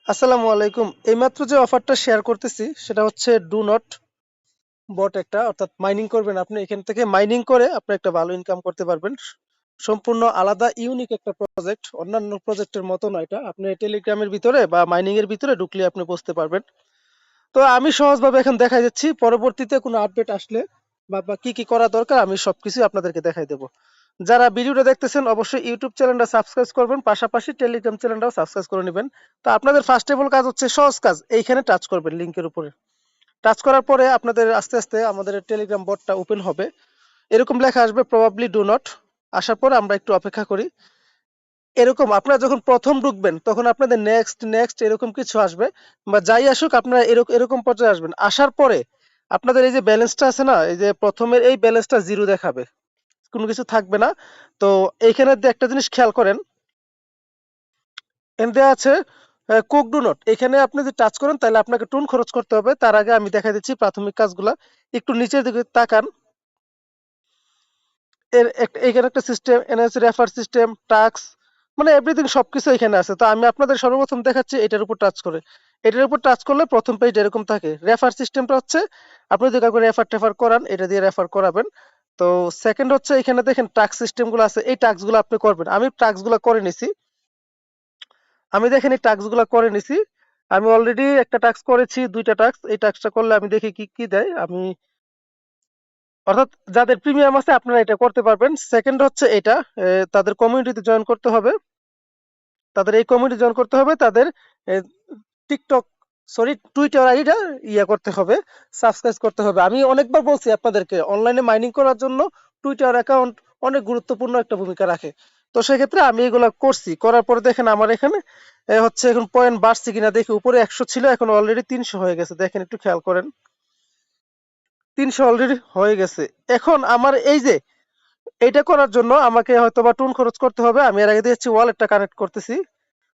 আসসালামু আলাইকুম। এইমাত্র যে অফারটা শেয়ার করতেছি সেটা হচ্ছে ডু নট বট একটা, অর্থাৎ মাইনিং করবেন আপনি এখান থেকে, মাইনিং করে আপনি একটা ভালো ইনকাম করতে পারবেন। সম্পূর্ণ আলাদা ইউনিক একটা প্রজেক্ট, অন্যান্য প্রজেক্টের মতো না। এটা আপনি টেলিগ্রামের ভিতরে বা মাইনিং এর ভিতরে ঢুকলে আপনি বুঝতে পারবেন। তো আমি সহজভাবে এখন দেখাই যাচ্ছি, পরবর্তীতে কোনো আপডেট আসলে বা কি কি করা দরকার আমি সবকিছু আপনাদেরকে দেখাই দেবো। যারা ভিডিওটা দেখতেছেন অবশ্যই ইউটিউব চ্যানেলটা সাবস্ক্রাইব করবেন, পাশাপাশি টেলিগ্রাম চ্যানেলটাও সাবস্ক্রাইব করে নেবেন। তো আপনাদের ফার্স্ট অফ অল কাজ হচ্ছে সহজ কাজ, এইখানে টাচ করবেন লিংকের উপরে। টাচ করার পরে আপনাদের আস্তে আস্তে আমাদের টেলিগ্রাম বটটা ওপেন হবে। এরকম লেখা আসবে প্রবাবলি ডু নট। আসার পর আমরা একটু অপেক্ষা করি। এরকম আপনারা যখন প্রথম ঢুকবেন তখন আপনাদের নেক্সট নেক্সট এরকম কিছু আসবে, বা যাই আসুক আপনারা এরকম এরকম পর্যায়ে আসবেন। আসার পরে আপনাদের এই যে ব্যালেন্সটা আছে না, এই যে প্রথমের এই ব্যালেন্সটা জিরো দেখাবে, কোনো কিছু থাকবে না। তো এইখানে একটা জিনিস খেয়াল করেন, এখানে দেওয়া আছে কুক ডু নট। এখানে আপনি যদি টাচ করেন তাহলে আপনাকে টুন খরচ করতে হবে। তার আগে আমি দেখা দিচ্ছি প্রাথমিক কাজগুলা। একটু নিচের দিকে তাকান, এখানে একটা system, NS refer system, task, মানে এভরিথিং সবকিছু এখানে আছে। তো আমি আপনাদের সর্বপ্রথম দেখাচ্ছি এটার উপর টাচ করে। এটার উপর টাচ করলে প্রথম পেজ এরকম থাকে। রেফার সিস্টেমটা হচ্ছে আপনি যদি কাউকে রেফার টেফার করান এটা দিয়ে রেফার করাবেন। তো সেকেন্ড হচ্ছে এখানে দেখেন টাস্ক সিস্টেম গুলো আছে, এই টাস্ক গুলো আপনি করবেন। আমি টাস্ক গুলো করে নিছি, আমি দেখেন এই টাস্ক গুলো করে নিছি। আমি অলরেডি একটা টাস্ক করেছি, দুইটা টাস্ক। এই টাস্কটা করলে আমি দেখি কি কি দেয়। আমি অর্থাৎ যাদের প্রিমিয়াম আছে আপনারা এটা করতে পারবেন। সেকেন্ড হচ্ছে এটা, তাদের কমিউনিটিতে জয়েন করতে হবে। তাদের এই কমিউনিটি জয়েন করতে হবে, তাদের টিকটক, সরি টুইটার আইডিটা করতে হবে, সাবস্ক্রাইব করতে হবে। আমি অনেকবার বলছি আপনাদেরকে, অনলাইনে মাইনিং করার জন্য টুইটার অ্যাকাউন্ট অনেক গুরুত্বপূর্ণ একটা ভূমিকা রাখে। তো সেক্ষেত্রে আমি এগুলো করছি, করার পরে দেখেন আমার এখানে হচ্ছে এখন পয়েন্ট বাড়ছে কিনা দেখি। উপরে 100 ছিল, এখন অলরেডি 300 হয়ে গেছে। দেখেন একটু খেয়াল করেন, 300 অলরেডি হয়ে গেছে। এখন আমার এই যে এটা করার জন্য আমাকে হয়তো বা টুন খরচ করতে হবে। আমি এর আগে দিয়েছি ওয়ালেটটা কানেক্ট করতেছি।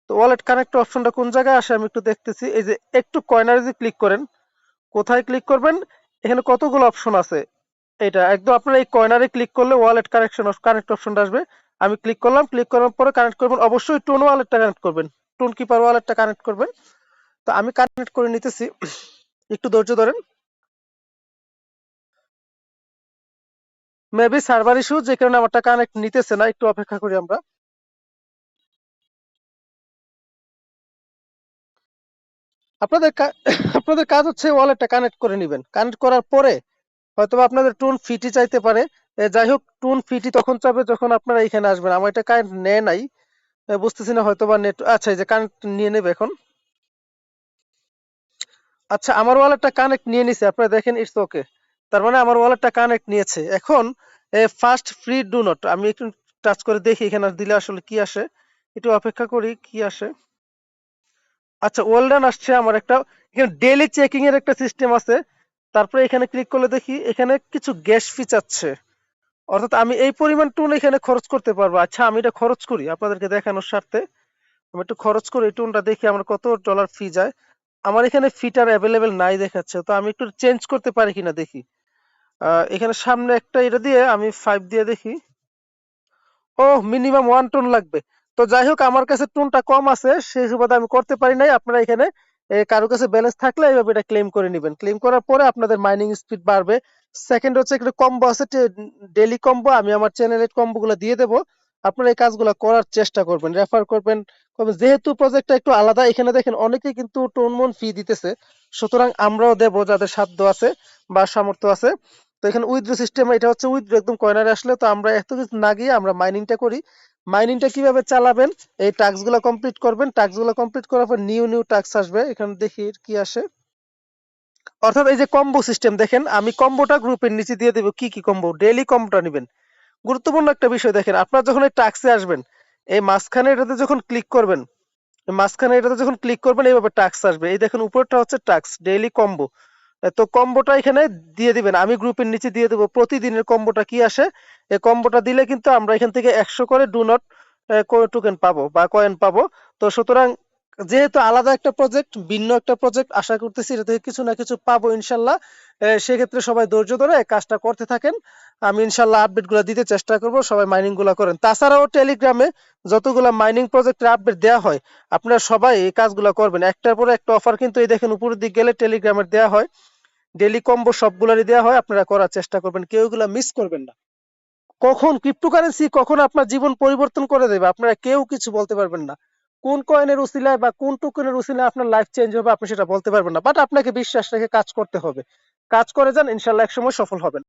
তো ওয়ালেট কানেক্ট অপশনটা কোন জায়গায় আসে আমি একটু দেখতেছি। এই যে একটু কয়নারে যদি ক্লিক করেন, কোথায় ক্লিক করবেন, এখানে কতগুলো অপশন আছে। এটা একদম আপনার এই কর্নারে ক্লিক করলে ওয়ালেট কানেকশন কানেক্ট অপশনটা আসবে। আমি ক্লিক করলাম, ক্লিক করার পরে কানেক্ট করবেন। অবশ্যই টোন ওয়ালেটটা কানেক্ট করবেন, টোন কিপার ওয়ালেটটা কানেক্ট করবেন। তো আমি কানেক্ট করে নিতেছি, একটু ধৈর্য ধরেন। মেবি সার্ভার ইস্যু, যে কারণে আমারটা কানেক্ট নিতেছে না, একটু অপেক্ষা করি আমরা। আপনাদের আপনাদের কাজ হচ্ছে ওয়ালেটটা কানেক্ট করে নেবেন। কানেক্ট করার পরে হয়তো আপনাদের টোন ফিটি চাইতে পারে। যাই হোক, টোন ফিটি তখন চাবে যখন আপনারা এখানে আসবেন। আমার এটা কারেন্ট নেয় নাই, বুঝতেছি না, হয়তো বা নেট, আচ্ছা এই যে কানেক্ট নিয়ে নেবে এখন। আচ্ছা আমার ওয়ালেটটা কানেক্ট নিয়ে নিছে, আপনারা দেখেন ইটস ওকে। তার মানে আমার ওয়ালেটটা কানেক্ট নিয়েছে। এখন ফার্স্ট ফ্রি ডু নট আমি একটু টাচ করে দেখি এখানে দিলে আসলে কি আসে। একটু অপেক্ষা করি কি আসে। আচ্ছা ওয়েল ডান আসছে আমার একটা। এখানে ডেইলি চেকিং এর একটা সিস্টেম আছে। তারপরে এখানে ক্লিক করলে দেখি এখানে কিছু গ্যাস ফি চাচ্ছে, অর্থাৎ আমি এই পরিমাণ টুন এখানে খরচ করতে পারবো। আচ্ছা আমি এটা খরচ করি আপনাদেরকে দেখানোর স্বার্থে। আমি একটু খরচ করি, এই টুনটা দেখি আমার কত ডলার ফি যায়। আমার এখানে ফিটার অ্যাভেলেবেল নাই দেখাচ্ছে, তো আমি একটু চেঞ্জ করতে পারি কিনা দেখি। এখানে সামনে একটা এটা দিয়ে আমি 5 দিয়ে দেখি। ও মিনিমাম 1 টন লাগবে। তো যাই হোক আমার কাছে টুনটা কম আছে, সেই সুবাদে আমি করতে পারি নাই। আপনারা এখানে কারো কাছে ব্যালেন্স থাকলে এইভাবে এটা ক্লেম করে নেবেন। ক্লেম করার পরে আপনাদের মাইনিং স্পিড বাড়বে। সেকেন্ড হচ্ছে একটা কম্বো আছে, ডেইলি কম্বো, আমি আমার চ্যানেলের কম্বো গুলো দিয়ে দেবো। আপনারা এই কাজগুলো করার চেষ্টা করবেন, রেফার করবেন। যেহেতু প্রজেক্টটা একটু আলাদা, এখানে দেখেন অনেকেই কিন্তু টোন মন ফি দিতেছে, সুতরাং আমরাও দেবো যাদের সাধ্য আছে বা সামর্থ্য আছে। তো এখানে উইথড্র সিস্টেম, এটা হচ্ছে উইথড্র একদম কর্নারে আসলে। তো আমরা এত কিছু না গিয়ে আমরা মাইনিংটা করি। মাইনিংটা কিভাবে চালাবেন, এই টাস্ক গুলো কমপ্লিট করবেন। টাস্ক গুলো কমপ্লিট করার পর নিউ নিউ টাস্ক আসবে, এখানে দেখি কি আসে। অর্থাৎ এই যে কম্বো সিস্টেম দেখেন, আমি কম্বোটা গ্রুপের নিচে দিয়ে দেবো। কি কি কম্বো, ডেইলি কম্বোটা নেবেন। গুরুত্বপূর্ণ একটা বিষয় দেখেন, আপনারা যখন এই টাস্কে আসবেন, এই মাঝখানে এটাতে যখন ক্লিক করবেন, এইভাবে টাস্ক আসবে। এই দেখেন উপরটা হচ্ছে টাস্ক ডেইলি কম্বো। তো কম্বোটা এখানে দিয়ে দিবেন, আমি গ্রুপের নিচে দিয়ে দেবো প্রতিদিনের কম্বোটা কি আসে। এই কম্বোটা দিলে কিন্তু আমরা এখান থেকে 100 করে ডু নট টোকেন পাবো বা কয়েন পাবো। তো সুতরাং যেহেতু আলাদা একটা প্রজেক্ট, ভিন্ন একটা প্রজেক্ট, আশা করতেছি এটা থেকে কিছু না কিছু পাবো ইনশাল্লাহ। সেক্ষেত্রে সবাই ধৈর্য ধরে কাজটা করতে থাকেন। আমি ইনশাল্লাহ আপডেট গুলা দিতে চেষ্টা করব, সবাই মাইনিং গুলা করেন। তাছাড়াও টেলিগ্রামে যতগুলা মাইনিং প্রজেক্টের আপডেট দেওয়া হয়, আপনারা সবাই এই কাজগুলা করবেন। একটার পরে একটা অফার কিন্তু এই দেখেন উপরের দিক গেলে টেলিগ্রামের দেওয়া হয়, ডেলি কম্বো সবগুলারই দেওয়া হয়, আপনারা করার চেষ্টা করবেন, কেউ এগুলা মিস করবেন না। কখন ক্রিপ্টোকারেন্সি কখন আপনার জীবন পরিবর্তন করে দেবে আপনারা কেউ কিছু বলতে পারবেন না। কোন কয়েনের উসিলায় বা কোন টোকেনের উসিলায় আপনার লাইফ চেঞ্জ হবে আপনি সেটা বলতে পারবেন না, বাট আপনাকে বিশ্বাস রেখে কাজ করতে হবে। কাজ করে যান, ইনশাল্লাহ একসময় সফল হবেন।